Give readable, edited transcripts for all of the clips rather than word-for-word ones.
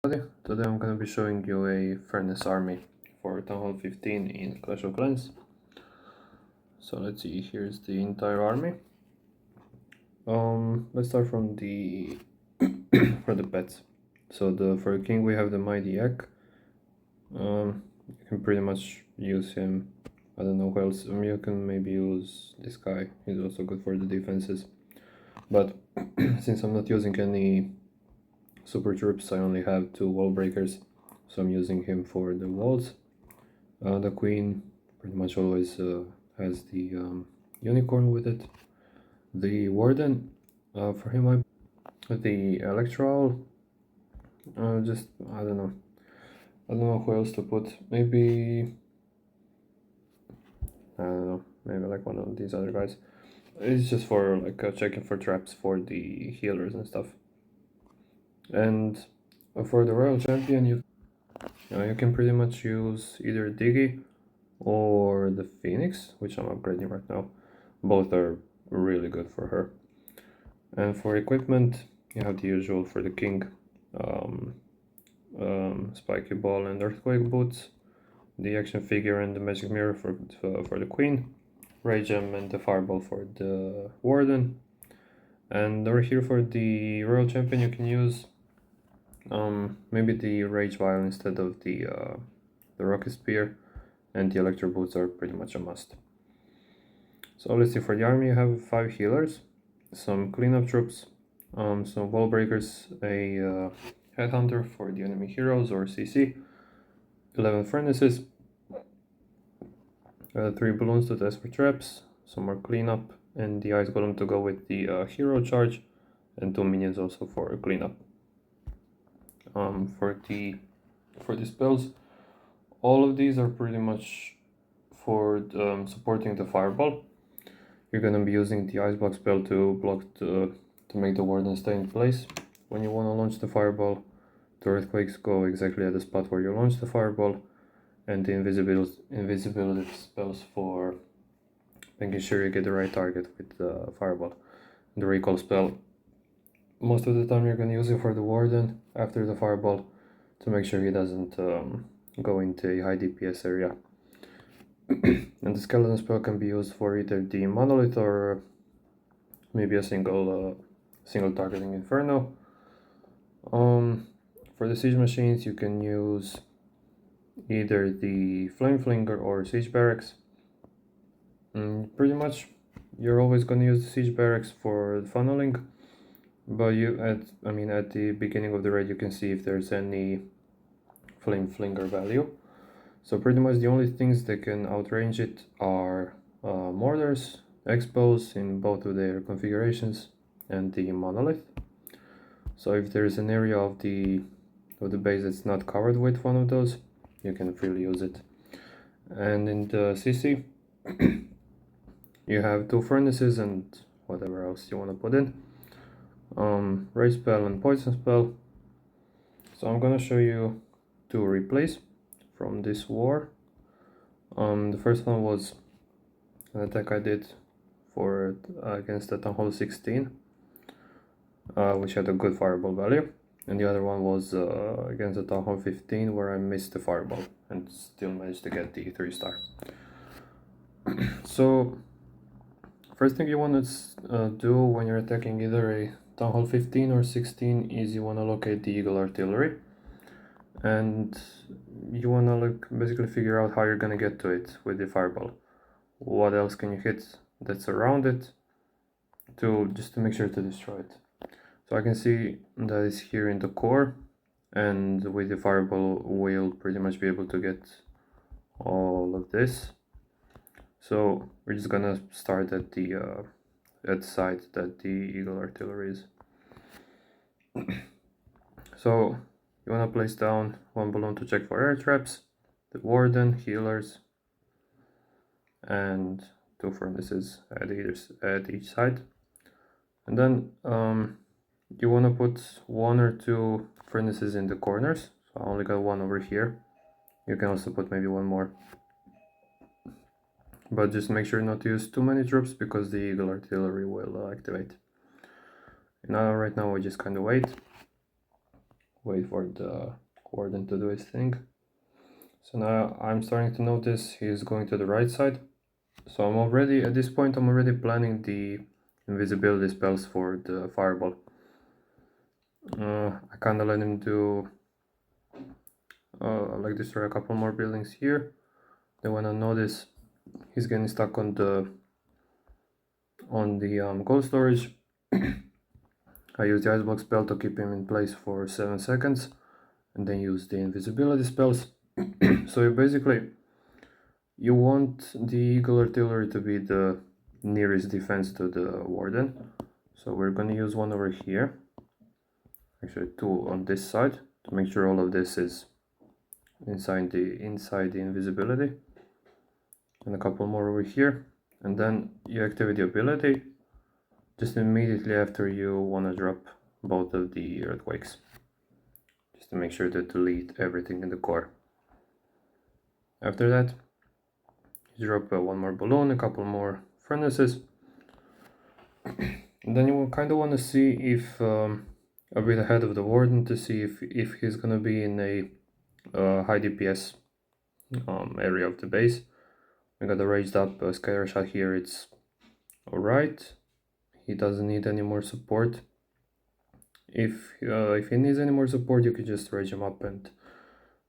Today I'm gonna be showing you a Furnace army for Town Hall 15 in Clash of Clans. So let's see, here's the entire army. Let's start from the for the pets. So for the king we have the Mighty Egg. You can pretty much use him. I don't know who else. You can maybe use this guy. He's also good for the defenses. But since I'm not using any super troops, I only have 2 wall breakers, so I'm using him for the walls. The queen pretty much always has the unicorn with it. The warden, for him the electoral, just I don't know who else to put. Maybe I don't know, maybe like one of these other guys. It's just for like checking for traps for the healers and stuff. And for the royal champion, you can pretty much use either Diggy or the Phoenix, which I'm upgrading right now. Both are really good for her. And for equipment, you have the usual for the king, spiky ball and earthquake boots, the action figure and the magic mirror for the queen, ray gem and the fireball for the warden. And over here for the royal champion, you can use maybe the rage vial instead of the rocket spear, and the electro boots are pretty much a must. So let's see, for the army you have 5 healers, some cleanup troops, some wall breakers, a headhunter for the enemy heroes or CC, 11 furnaces, 3 balloons to test for traps, some more cleanup, and the ice golem to go with the hero charge, and 2 minions also for cleanup. For the spells, all of these are pretty much for supporting the fireball. You're gonna be using the ice block spell to block to make the warden stay in place. When you want to launch the fireball, the earthquakes go exactly at the spot where you launch the fireball, and the invisibility spells for making sure you get the right target with the fireball. The recall spell, most of the time you're gonna use it for the warden after the fireball to make sure he doesn't go into a high DPS area. And the skeleton spell can be used for either the monolith or maybe a single targeting inferno. For the siege machines, you can use either the flame flinger or siege barracks. Pretty much you're always going to use the siege barracks for funneling, but at the beginning of the raid you can see if there's any flame flinger value. So pretty much the only things that can outrange it are mortars, expos in both of their configurations, and the monolith. So if there's an area of the base that's not covered with one of those, you can freely use it. And in the CC, you have 2 furnaces and whatever else you want to put in. Ray spell and poison spell. So I'm gonna show you 2 replays from this war. The first one was an attack I did for against the Town Hall 16, which had a good fireball value, and the other one was against the Town Hall 15, where I missed the fireball and still managed to get the 3-star. So first thing you want to do when you're attacking either a Town Hall 15 or 16 is you want to locate the Eagle Artillery, and you want to basically figure out how you're gonna get to it with the fireball. What else can you hit that's around it just to make sure to destroy it. So I can see that it's here in the core, and with the fireball we'll pretty much be able to get all of this. So we're just gonna start at the site that the Eagle Artillery is. So you want to place down 1 balloon to check for air traps, the warden, healers, and 2 furnaces at each side. And then you want to put 1 or 2 furnaces in the corners. So I only got 1 over here. You can also put maybe 1 more. But just make sure not to use too many troops because the Eagle Artillery will activate. Now right now we just kind of wait. wait for the warden to do his thing. So now I'm starting to notice he's going to the right side. So I'm already, at this point, I'm already planning the invisibility spells for the fireball. I kind of let him do, like destroy a couple more buildings here. Then when I notice he's getting stuck on the cold storage, I use the icebox spell to keep him in place for 7 seconds, and then use the invisibility spells. So you basically, you want the eagle artillery to be the nearest defense to the warden. So we're going to use one over here, actually 2 on this side, to make sure all of this is inside the invisibility, and a couple more over here. And then you activate the ability just immediately after you want to drop both of the earthquakes, just to make sure to delete everything in the core. After that, you drop one more balloon, a couple more furnaces, and then you will kind of want to see if a bit ahead of the warden, to see if he's gonna be in a high DPS area of the base. We got a raised up scatter shot here, it's alright. He doesn't need any more support. If he needs any more support, you could just rage him up and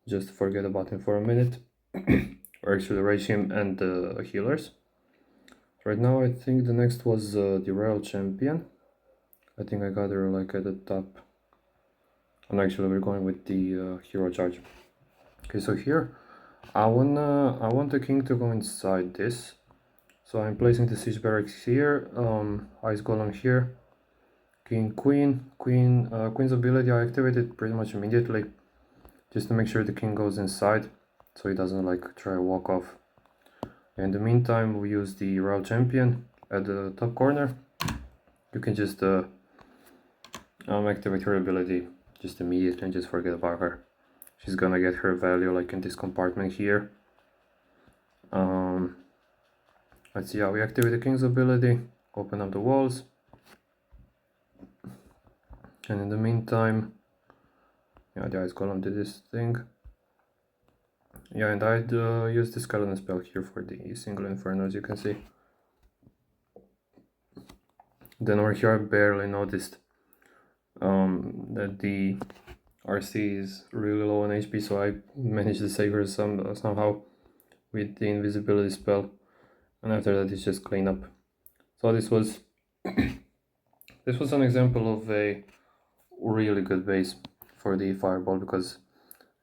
just forget about him for a minute. Or actually rage him and the healers. Right now I think the next was the Royal Champion. I think I got her like at the top. And actually we're going with the hero charge. Okay, so here I want the king to go inside this. So I'm placing the siege barracks here, ice golem here, king, queen's ability I activated pretty much immediately, just to make sure the king goes inside, so he doesn't like try to walk off. In the meantime, we use the Royal Champion at the top corner. You can just activate her ability just immediately and just forget about her. She's gonna get her value like in this compartment here. Let's see how we activate the king's ability, open up the walls. And in the meantime, yeah, the ice golem did this thing. Yeah, and I'd use the skeleton spell here for the single inferno, as you can see. Then over here I barely noticed that the RC is really low on HP, so I managed to save her somehow with the invisibility spell, and after that it's just clean up. So this was this was an example of a really good base for the fireball, because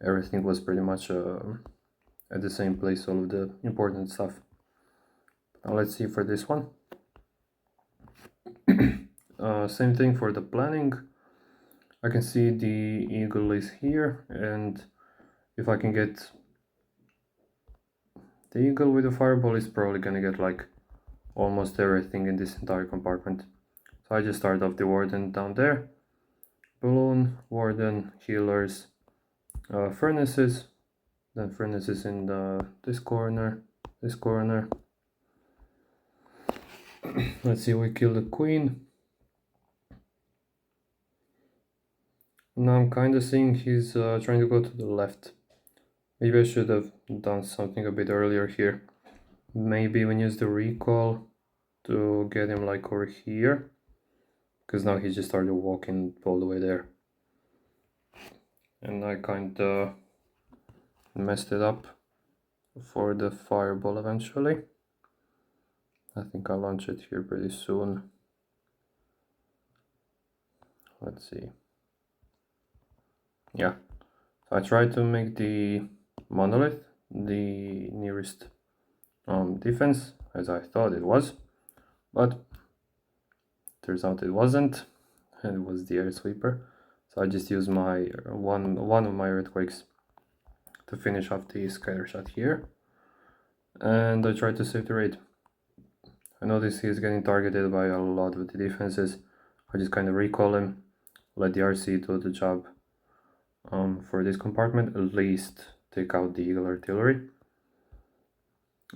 everything was pretty much at the same place, all of the important stuff. Now let's see for this one. Same thing for the planning. I can see the eagle is here, and if I can get the eagle with the fireball, is probably gonna get like almost everything in this entire compartment. So I just start off the warden down there, balloon, warden, healers, furnaces, then furnaces in this corner. Let's see, we kill the queen. Now I'm kind of seeing he's trying to go to the left. Maybe I should have done something a bit earlier here. Maybe even use the recall to get him like over here, because now he just started walking all the way there. And I kind of messed it up for the fireball eventually. I think I'll launch it here pretty soon. Let's see. Yeah, so I tried to make the monolith the nearest defense, as I thought it was, but turns out it wasn't, and it was the air sweeper. So I just used my one of my earthquakes to finish off the scatter shot here, and I tried to save the raid. I noticed he's getting targeted by a lot of the defenses. I just kind of recall him, let the RC do the job for this compartment, at least take out the eagle artillery.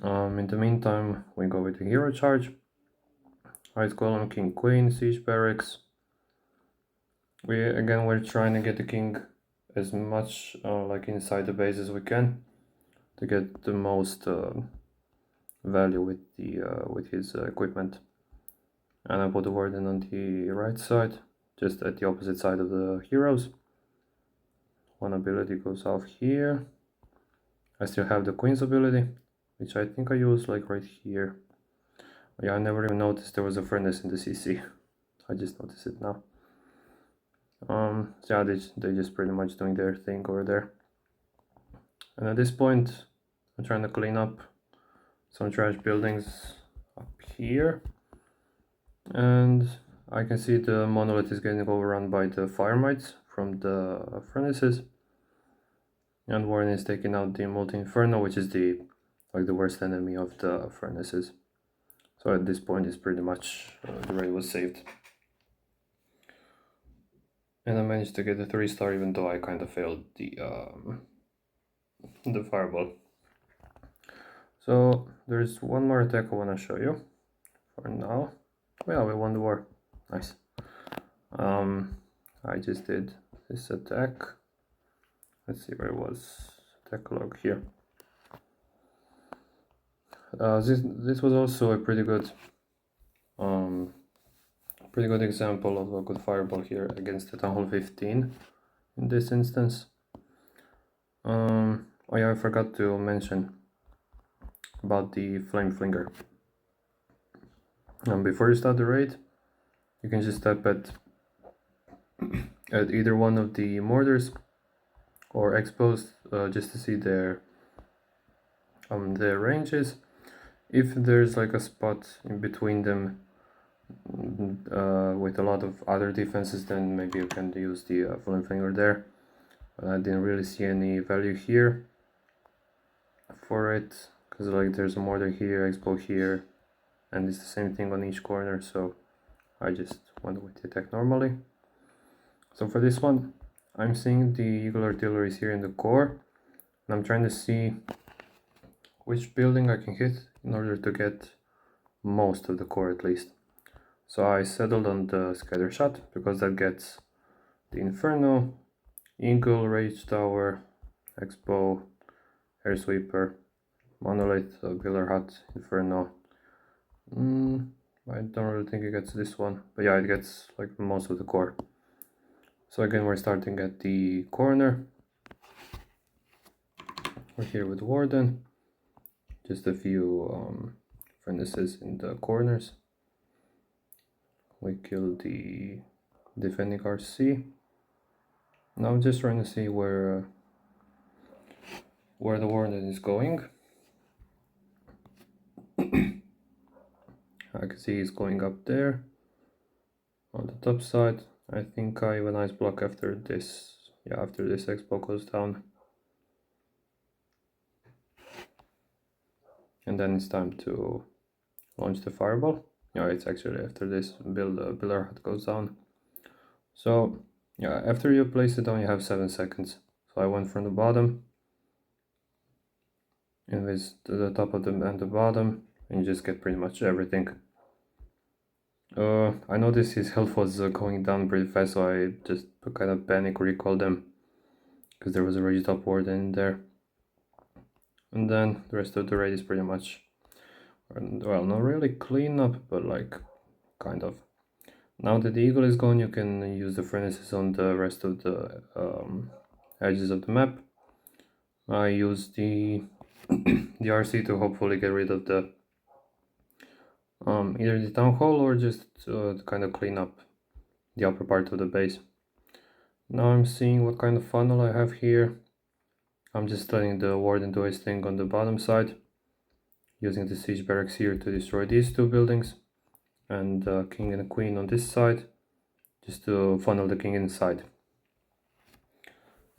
In the meantime, we go with the hero charge, ice golem, king, queen, siege barracks. We're trying to get the king as much like inside the base as we can to get the most value with his equipment. And I put the warden on the right side, just at the opposite side of the heroes. One ability goes off here. I still have the queen's ability, which I think I use like right here. Yeah, I never even noticed there was a furnace in the CC. I just noticed it now. So yeah, they just pretty much doing their thing over there. And at this point, I'm trying to clean up some trash buildings up here. And I can see the monolith is getting overrun by the fire mites from the furnaces. And Warren is taking out the multi-inferno, which is the worst enemy of the furnaces. So at this point, it's pretty much the raid was saved. And I managed to get a 3-star, even though I kind of failed the fireball. So there's one more attack I want to show you for now. Oh yeah, we won the war. Nice. I just did this attack. Let's see where it was. Attack log here. This was also a pretty good example of a good fireball here against the Town Hall 15 in this instance. Oh yeah, I forgot to mention about the flame flinger. Before you start the raid, you can just tap at either one of the mortars or exposed just to see their ranges. If there's like a spot in between them with a lot of other defenses, then maybe you can use the flame flinger there. But I didn't really see any value here for it, because like there's a mortar here, expo here, and it's the same thing on each corner, so I just went with the attack normally. So for this one, I'm seeing the Eagle Artillery is here in the core, and I'm trying to see which building I can hit in order to get most of the core at least. So I settled on the Scatter Shot, because that gets the Inferno, Eagle, Rage Tower, Expo, Air Sweeper, Monolith, Pillar Hut, Inferno. I don't really think it gets this one, but yeah, it gets like most of the core. So again, we're starting at the corner. We're here with Warden. Just a few furnaces in the corners. We killed the defending RC. Now I'm just trying to see where the Warden is going. I can see he's going up there on the top side. I think I have a nice block after this. Yeah, after this expo goes down. And then it's time to launch the fireball. Yeah, it's actually after this Pillar Hut goes down. So yeah, after you place it down, you have 7 seconds. So I went from the bottom, invis to the top of and the bottom, and you just get pretty much everything. I noticed his health was going down pretty fast, so I just kind of panic recalled them, because there was a raised up warden in there. And then the rest of the raid is pretty much, well, not really clean up, but like kind of. Now that the Eagle is gone, you can use the furnaces on the rest of the edges of the map. I use the the RC to hopefully get rid of the either the town hall or just to kind of clean up the upper part of the base. Now I'm seeing what kind of funnel I have here. I'm just letting the warden do his thing on the bottom side, using the siege barracks here to destroy these 2 buildings, and king and queen on this side, just to funnel the king inside.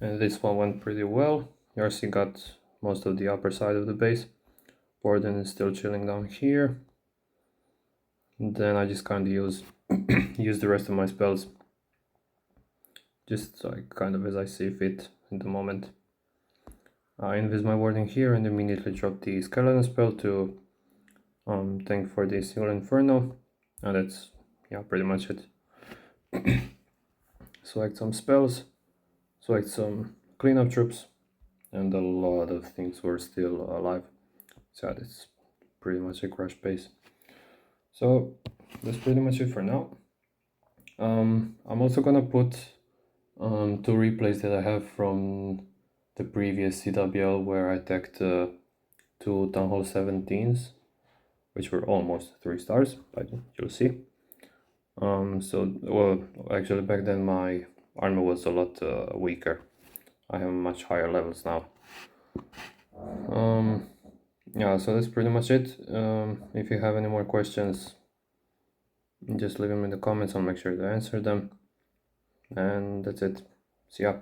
And this one went pretty well. RC got most of the upper side of the base. Warden is still chilling down here. And then I just kind of use the rest of my spells, just like kind of as I see fit in the moment. I invis my warden here and immediately drop the skeleton spell to tank for the single inferno, and that's, yeah, pretty much it. Select some spells. So like some cleanup troops, and a lot of things were still alive. So it's pretty much a crash base. So that's pretty much it for now. I'm also gonna put two replays that I have from the previous CWL where I teched two Town Hall 17s, which were almost 3 stars, but you'll see. So, well, actually back then my armor was a lot weaker. I have much higher levels now. Yeah, so that's pretty much it. If you have any more questions, just leave them in the comments. I'll make sure to answer them. And that's it. See ya.